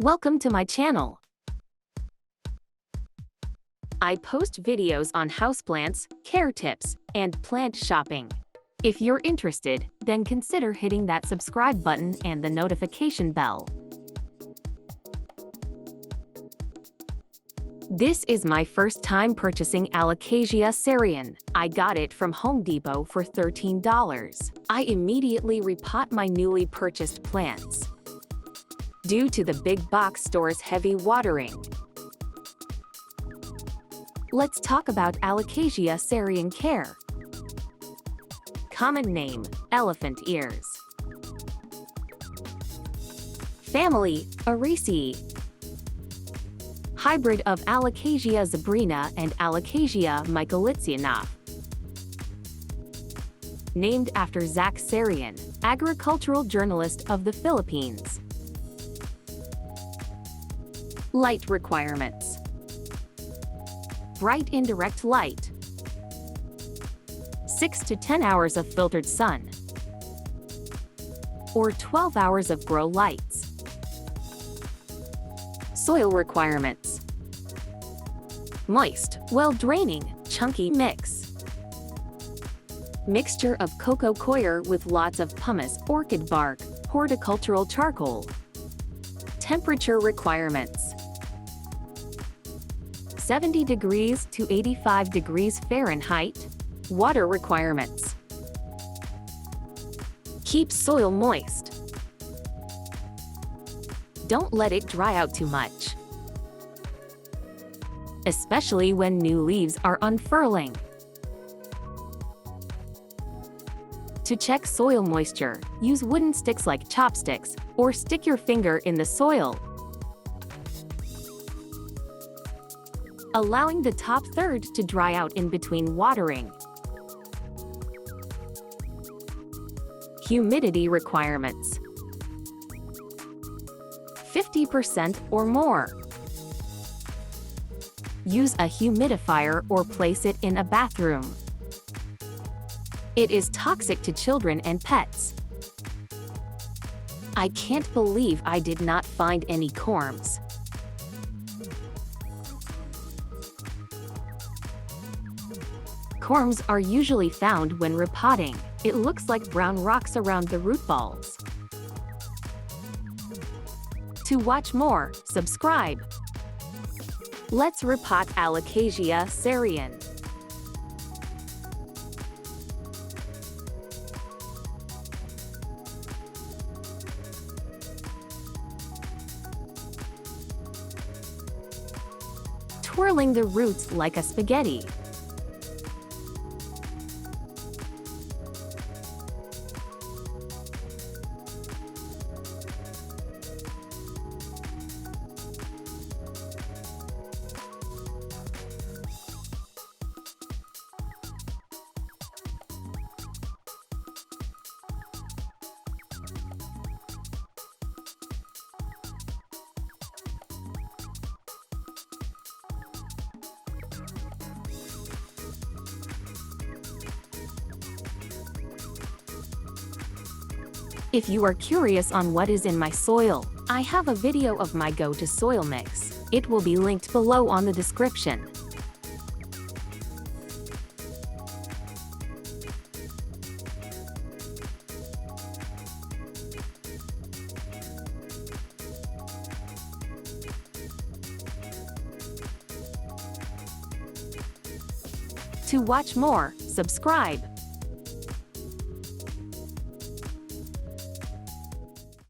Welcome to my channel. I post videos on houseplants, care tips, and plant shopping. If you're interested, then consider hitting that subscribe button and the notification bell. This is my first time purchasing Alocasia Sarian. I got it from Home Depot for $13. I immediately repot my newly purchased plants due to the big box store's heavy watering. Let's talk about Alocasia Sarian care. Common name: elephant ears. Family: Araceae. Hybrid of Alocasia zebrina and Alocasia mycolitziana. Named after Zach Sarian, agricultural journalist of the Philippines. Light requirements: bright indirect light, 6 to 10 hours of filtered sun, or 12 hours of grow lights. Soil requirements: moist, well-draining, chunky mix. Mixture of cocoa coir with lots of pumice, orchid bark, horticultural charcoal. Temperature requirements: 70 degrees to 85 degrees Fahrenheit. Water requirements: keep soil moist. Don't let it dry out too much, especially when new leaves are unfurling. To check soil moisture, use wooden sticks like chopsticks, or stick your finger in the soil, allowing the top third to dry out in between watering. Humidity requirements: 50% or more. Use a humidifier or place it in a bathroom. It is toxic to children and pets. I can't believe I did not find any corms. Corms are usually found when repotting. It looks like brown rocks around the root balls. To watch more, subscribe. Let's repot Alocasia Sarian. Twirling the roots like a spaghetti. If you are curious on what is in my soil, I have a video of my go-to soil mix. It will be linked below on the description. To watch more, subscribe.